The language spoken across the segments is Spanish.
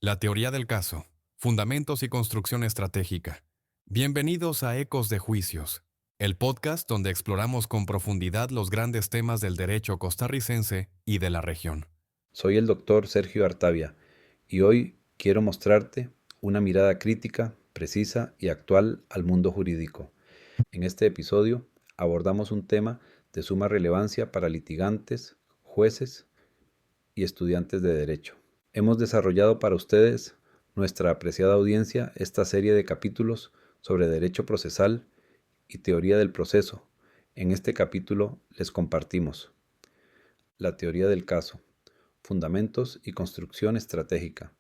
La teoría del caso, fundamentos y construcción estratégica. Bienvenidos a Ecos de Juicios, el podcast donde exploramos con profundidad los grandes temas del derecho costarricense y de la región. Soy el doctor Sergio Artavia y hoy quiero mostrarte una mirada crítica, precisa y actual al mundo jurídico. En este episodio abordamos un tema de suma relevancia para litigantes, jueces y estudiantes de derecho. Hemos desarrollado para ustedes, nuestra apreciada audiencia, esta serie de capítulos sobre derecho procesal y teoría del proceso. En este capítulo les compartimos la teoría del caso, fundamentos y construcción estratégica.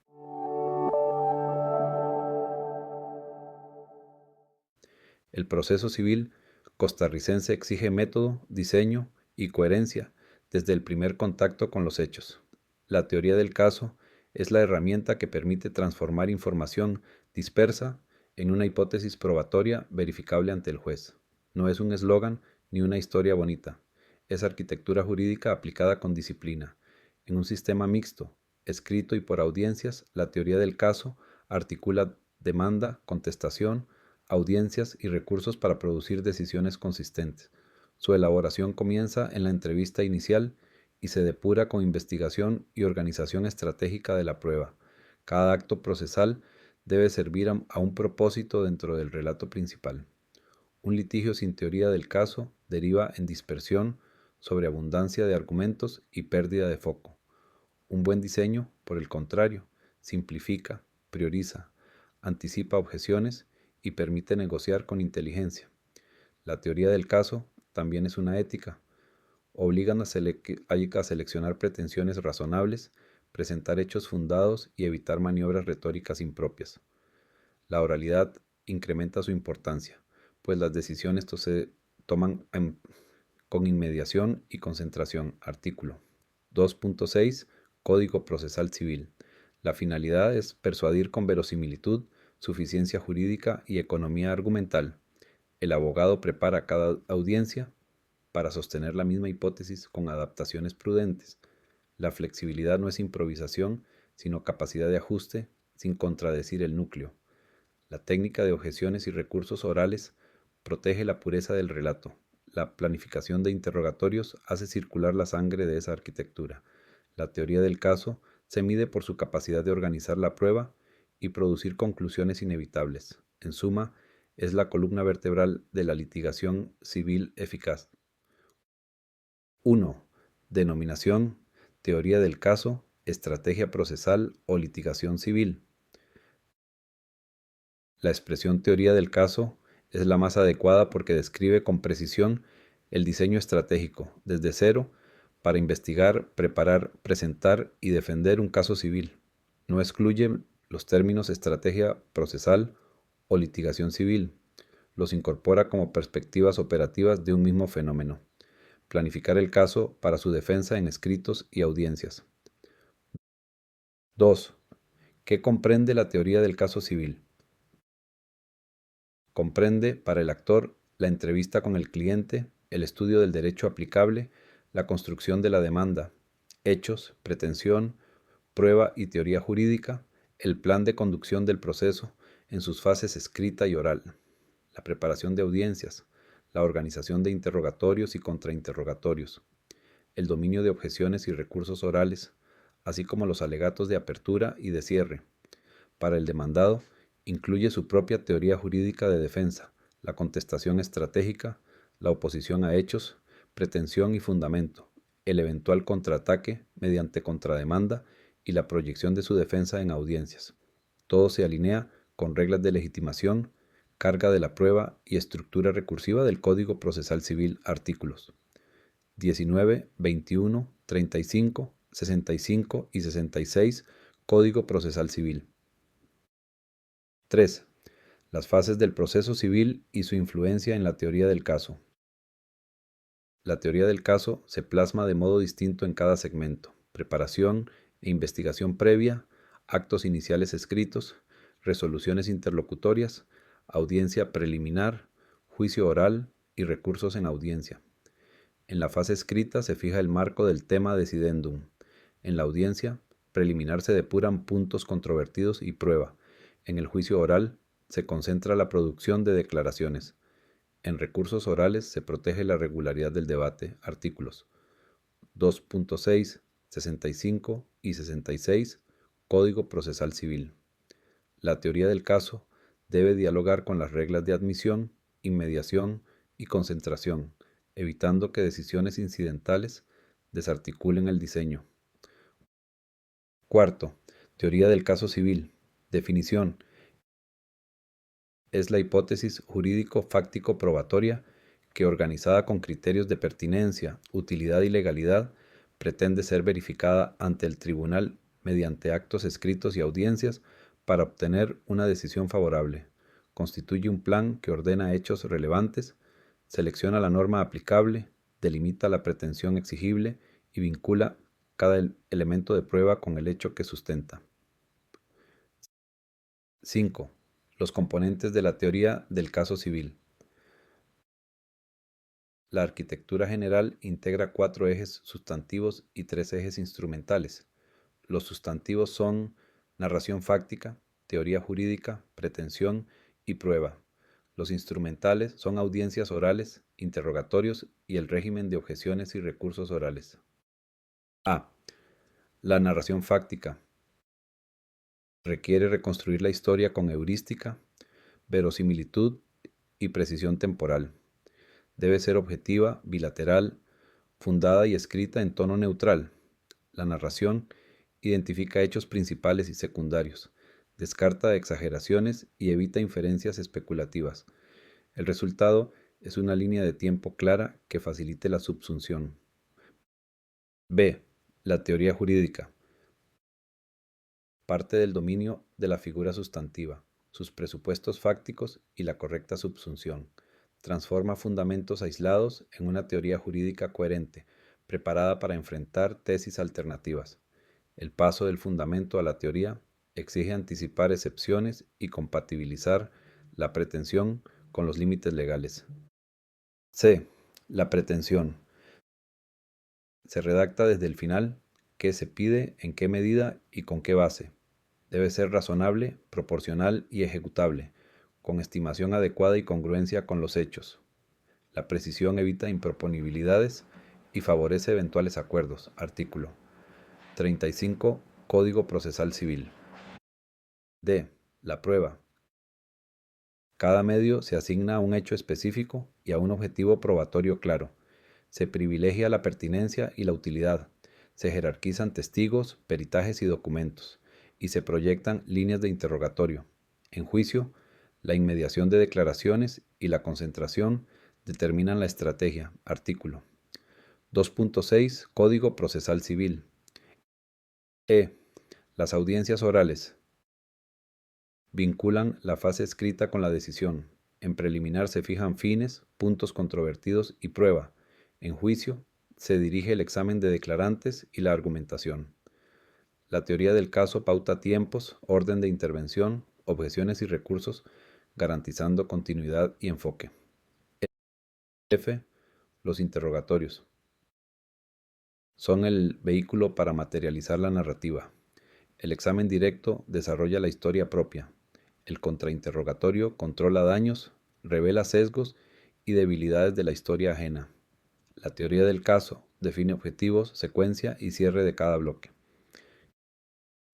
El proceso civil costarricense exige método, diseño y coherencia desde el primer contacto con los hechos. La teoría del caso es la herramienta que permite transformar información dispersa en una hipótesis probatoria verificable ante el juez. No es un eslogan ni una historia bonita. Es arquitectura jurídica aplicada con disciplina. En un sistema mixto, escrito y por audiencias, la teoría del caso articula demanda, contestación, audiencias y recursos para producir decisiones consistentes. Su elaboración comienza en la entrevista inicial y se depura con investigación y organización estratégica de la prueba. Cada acto procesal debe servir a un propósito dentro del relato principal. Un litigio sin teoría del caso deriva en dispersión, sobreabundancia de argumentos y pérdida de foco. Un buen diseño, por el contrario, simplifica, prioriza, anticipa objeciones y permite negociar con inteligencia. La teoría del caso también es una ética. Obligan a seleccionar pretensiones razonables, presentar hechos fundados y evitar maniobras retóricas impropias. La oralidad incrementa su importancia, pues las decisiones se toman con inmediación y concentración. Artículo 2.6 Código Procesal Civil. La finalidad es persuadir con verosimilitud, suficiencia jurídica y economía argumental. El abogado prepara cada audiencia para sostener la misma hipótesis con adaptaciones prudentes. La flexibilidad no es improvisación, sino capacidad de ajuste sin contradecir el núcleo. La técnica de objeciones y recursos orales protege la pureza del relato. La planificación de interrogatorios hace circular la sangre de esa arquitectura. La teoría del caso se mide por su capacidad de organizar la prueba y producir conclusiones inevitables. En suma, es la columna vertebral de la litigación civil eficaz. 1. Denominación, teoría del caso, estrategia procesal o litigación civil. La expresión teoría del caso es la más adecuada porque describe con precisión el diseño estratégico, desde cero, para investigar, preparar, presentar y defender un caso civil. No excluye los términos estrategia procesal o litigación civil. Los incorpora como perspectivas operativas de un mismo fenómeno. Planificar el caso para su defensa en escritos y audiencias. 2. ¿Qué comprende la teoría del caso civil? Comprende, para el actor, la entrevista con el cliente, el estudio del derecho aplicable, la construcción de la demanda, hechos, pretensión, prueba y teoría jurídica, el plan de conducción del proceso en sus fases escrita y oral, la preparación de audiencias, la organización de interrogatorios y contrainterrogatorios, el dominio de objeciones y recursos orales, así como los alegatos de apertura y de cierre. Para el demandado, incluye su propia teoría jurídica de defensa, la contestación estratégica, la oposición a hechos, pretensión y fundamento, el eventual contraataque mediante contrademanda y la proyección de su defensa en audiencias. Todo se alinea con reglas de legitimación, carga de la prueba y estructura recursiva del Código Procesal Civil. Artículos 19, 21, 35, 65 y 66 Código Procesal Civil. 3. Las fases del proceso civil y su influencia en la teoría del caso. La teoría del caso se plasma de modo distinto en cada segmento: preparación e investigación previa, actos iniciales escritos, resoluciones interlocutorias, audiencia preliminar, juicio oral y recursos en audiencia. En la fase escrita se fija el marco del tema decidendum. En la audiencia, preliminar se depuran puntos controvertidos y prueba. En el juicio oral se concentra la producción de declaraciones. En recursos orales se protege la regularidad del debate. Artículos 2.6, 65 y 66, Código Procesal Civil. La teoría del caso debe dialogar con las reglas de admisión, inmediación y concentración, evitando que decisiones incidentales desarticulen el diseño. Cuarto, teoría del caso civil. Definición. Es la hipótesis jurídico-fáctico-probatoria que, organizada con criterios de pertinencia, utilidad y legalidad, pretende ser verificada ante el tribunal mediante actos escritos y audiencias para obtener una decisión favorable. Constituye un plan que ordena hechos relevantes, selecciona la norma aplicable, delimita la pretensión exigible y vincula cada elemento de prueba con el hecho que sustenta. 5. Los componentes de la teoría del caso civil. La arquitectura general integra 4 ejes sustantivos y 3 ejes instrumentales. Los sustantivos son narración fáctica, teoría jurídica, pretensión y prueba. Los instrumentales son audiencias orales, interrogatorios y el régimen de objeciones y recursos orales. A. La narración fáctica. Requiere reconstruir la historia con heurística, verosimilitud y precisión temporal. Debe ser objetiva, bilateral, fundada y escrita en tono neutral. La narración identifica hechos principales y secundarios, descarta exageraciones y evita inferencias especulativas. El resultado es una línea de tiempo clara que facilite la subsunción. B. La teoría jurídica. Parte del dominio de la figura sustantiva, sus presupuestos fácticos y la correcta subsunción. Transforma fundamentos aislados en una teoría jurídica coherente, preparada para enfrentar tesis alternativas. El paso del fundamento a la teoría exige anticipar excepciones y compatibilizar la pretensión con los límites legales. C. La pretensión. Se redacta desde el final qué se pide, en qué medida y con qué base. Debe ser razonable, proporcional y ejecutable, con estimación adecuada y congruencia con los hechos. La precisión evita improponibilidades y favorece eventuales acuerdos. Artículo 35, Código Procesal Civil. D. La prueba. Cada medio se asigna a un hecho específico y a un objetivo probatorio claro. Se privilegia la pertinencia y la utilidad. Se jerarquizan testigos, peritajes y documentos, y se proyectan líneas de interrogatorio. En juicio, la inmediación de declaraciones y la concentración determinan la estrategia. Artículo 2.6, Código Procesal Civil. E. Las audiencias orales. Vinculan la fase escrita con la decisión. En preliminar se fijan fines, puntos controvertidos y prueba. En juicio, se dirige el examen de declarantes y la argumentación. La teoría del caso pauta tiempos, orden de intervención, objeciones y recursos, garantizando continuidad y enfoque. F. Los interrogatorios. Son el vehículo para materializar la narrativa. El examen directo desarrolla la historia propia. El contrainterrogatorio controla daños, revela sesgos y debilidades de la historia ajena. La teoría del caso define objetivos, secuencia y cierre de cada bloque.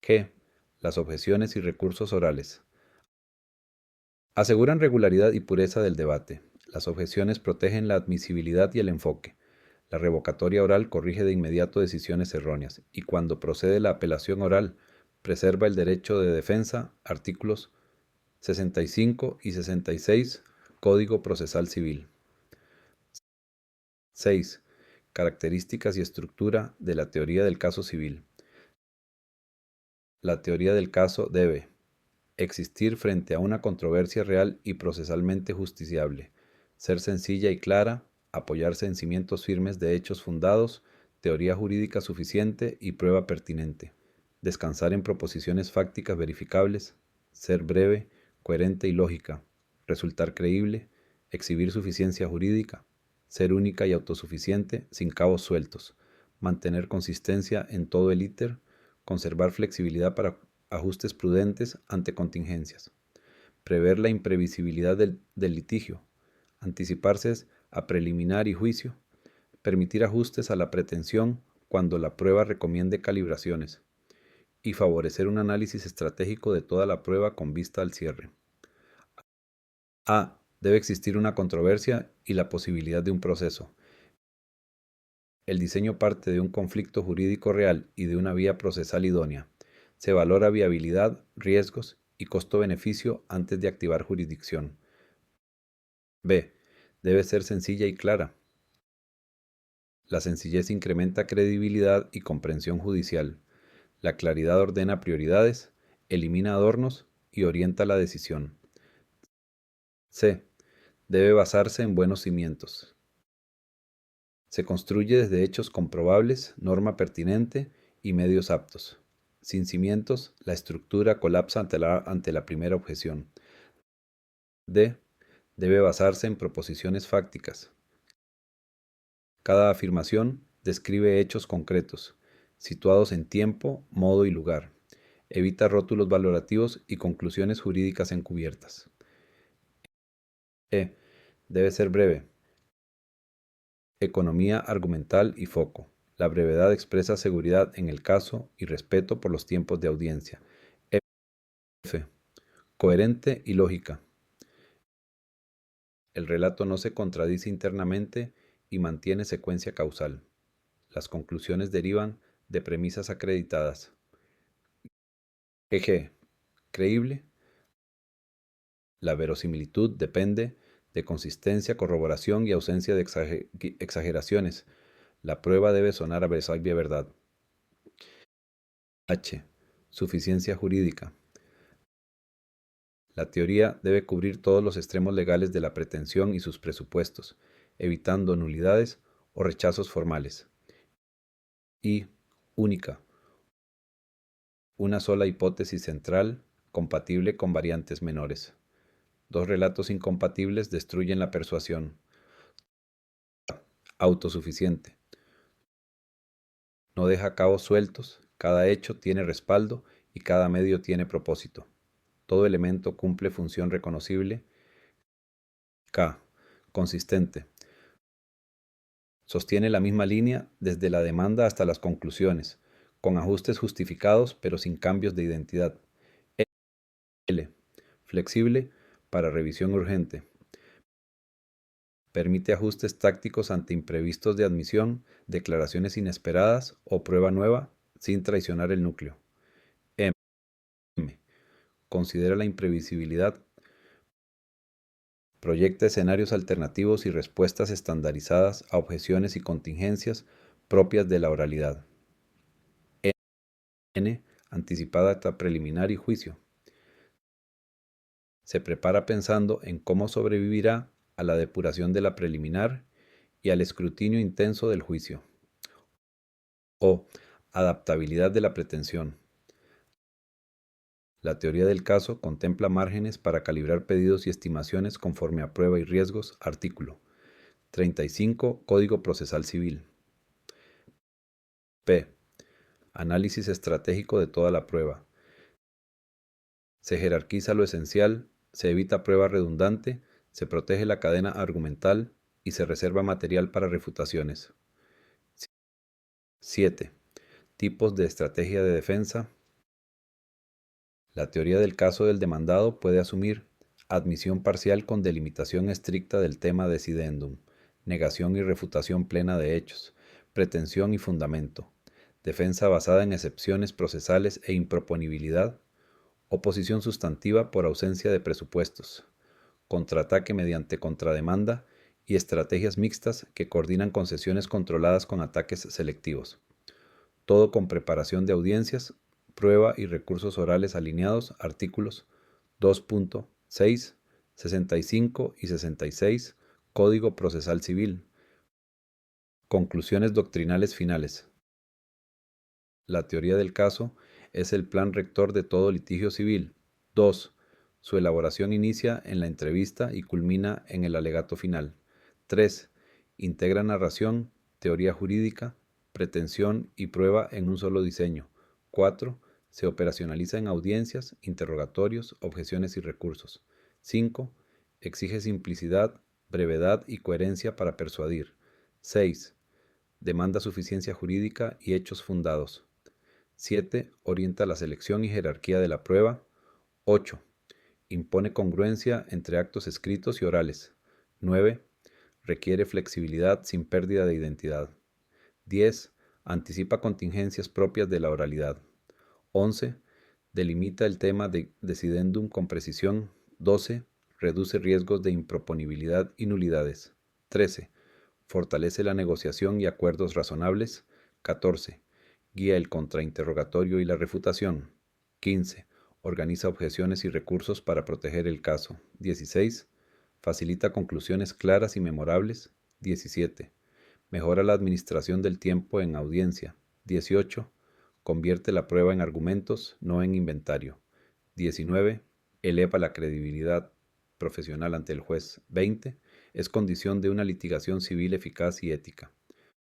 G. Las objeciones y recursos orales. Aseguran regularidad y pureza del debate. Las objeciones protegen la admisibilidad y el enfoque. La revocatoria oral corrige de inmediato decisiones erróneas y cuando procede la apelación oral, preserva el derecho de defensa. Artículos 65 y 66, Código Procesal Civil. 6. Características y estructura de la teoría del caso civil. La teoría del caso debe existir frente a una controversia real y procesalmente justiciable, ser sencilla y clara, apoyarse en cimientos firmes de hechos fundados, teoría jurídica suficiente y prueba pertinente, descansar en proposiciones fácticas verificables, ser breve, coherente y lógica, resultar creíble, exhibir suficiencia jurídica, ser única y autosuficiente sin cabos sueltos, mantener consistencia en todo el íter, conservar flexibilidad para ajustes prudentes ante contingencias, prever la imprevisibilidad del litigio, anticiparse a preliminar y juicio, permitir ajustes a la pretensión cuando la prueba recomiende calibraciones, y favorecer un análisis estratégico de toda la prueba con vista al cierre. A. Debe existir una controversia y la posibilidad de un proceso. El diseño parte de un conflicto jurídico real y de una vía procesal idónea. Se valora viabilidad, riesgos y costo-beneficio antes de activar jurisdicción. B. Debe ser sencilla y clara. La sencillez incrementa credibilidad y comprensión judicial. La claridad ordena prioridades, elimina adornos y orienta la decisión. C. Debe basarse en buenos cimientos. Se construye desde hechos comprobables, norma pertinente y medios aptos. Sin cimientos, la estructura colapsa ante la primera objeción. D. Debe basarse en proposiciones fácticas. Cada afirmación describe hechos concretos, situados en tiempo, modo y lugar. Evita rótulos valorativos y conclusiones jurídicas encubiertas. E. Debe ser breve. Economía argumental y foco. La brevedad expresa seguridad en el caso y respeto por los tiempos de audiencia. F. Coherente y lógica. El relato no se contradice internamente y mantiene secuencia causal. Las conclusiones derivan de premisas acreditadas. G. Creíble. La verosimilitud depende de consistencia, corroboración y ausencia de exageraciones. La prueba debe sonar a verdad. H. Suficiencia jurídica. La teoría debe cubrir todos los extremos legales de la pretensión y sus presupuestos, evitando nulidades o rechazos formales. Y única. Una sola hipótesis central, compatible con variantes menores. Dos relatos incompatibles destruyen la persuasión. Autosuficiente. No deja cabos sueltos, cada hecho tiene respaldo y cada medio tiene propósito. Todo elemento cumple función reconocible. K. Consistente. Sostiene la misma línea desde la demanda hasta las conclusiones, con ajustes justificados pero sin cambios de identidad. L. Flexible para revisión urgente. Permite ajustes tácticos ante imprevistos de admisión, declaraciones inesperadas o prueba nueva sin traicionar el núcleo. M. Considera la imprevisibilidad. Proyecta escenarios alternativos y respuestas estandarizadas a objeciones y contingencias propias de la oralidad. N. Anticipada hasta preliminar y juicio. Se prepara pensando en cómo sobrevivirá a la depuración de la preliminar y al escrutinio intenso del juicio. O. Adaptabilidad de la pretensión. La teoría del caso contempla márgenes para calibrar pedidos y estimaciones conforme a prueba y riesgos. Artículo 35 Código Procesal Civil. P. Análisis estratégico de toda la prueba. Se jerarquiza lo esencial, se evita prueba redundante, se protege la cadena argumental y se reserva material para refutaciones. 7. Tipos de estrategia de defensa. La teoría del caso del demandado puede asumir admisión parcial con delimitación estricta del tema decidendum, negación y refutación plena de hechos, pretensión y fundamento, defensa basada en excepciones procesales e improponibilidad, oposición sustantiva por ausencia de presupuestos, contraataque mediante contrademanda y estrategias mixtas que coordinan concesiones controladas con ataques selectivos. Todo con preparación de audiencias, prueba y recursos orales alineados. Artículos 2.6, 65 y 66 Código Procesal Civil. Conclusiones doctrinales finales. La teoría del caso es el plan rector de todo litigio civil. 2. Su elaboración inicia en la entrevista y culmina en el alegato final. 3. Integra narración, teoría jurídica, pretensión y prueba en un solo diseño. 4. Se operacionaliza en audiencias, interrogatorios, objeciones y recursos. 5. Exige simplicidad, brevedad y coherencia para persuadir. 6. Demanda suficiencia jurídica y hechos fundados. 7. Orienta la selección y jerarquía de la prueba. 8. Impone congruencia entre actos escritos y orales. 9. Requiere flexibilidad sin pérdida de identidad. 10. Anticipa contingencias propias de la oralidad. 11. Delimita el tema de decidendum con precisión. 12. Reduce riesgos de improponibilidad y nulidades. 13. Fortalece la negociación y acuerdos razonables. 14. Guía el contrainterrogatorio y la refutación. 15. Organiza objeciones y recursos para proteger el caso. 16. Facilita conclusiones claras y memorables. 17. Mejora la administración del tiempo en audiencia. 18. Convierte la prueba en argumentos, no en inventario. 19. Eleva la credibilidad profesional ante el juez. 20. Es condición de una litigación civil eficaz y ética.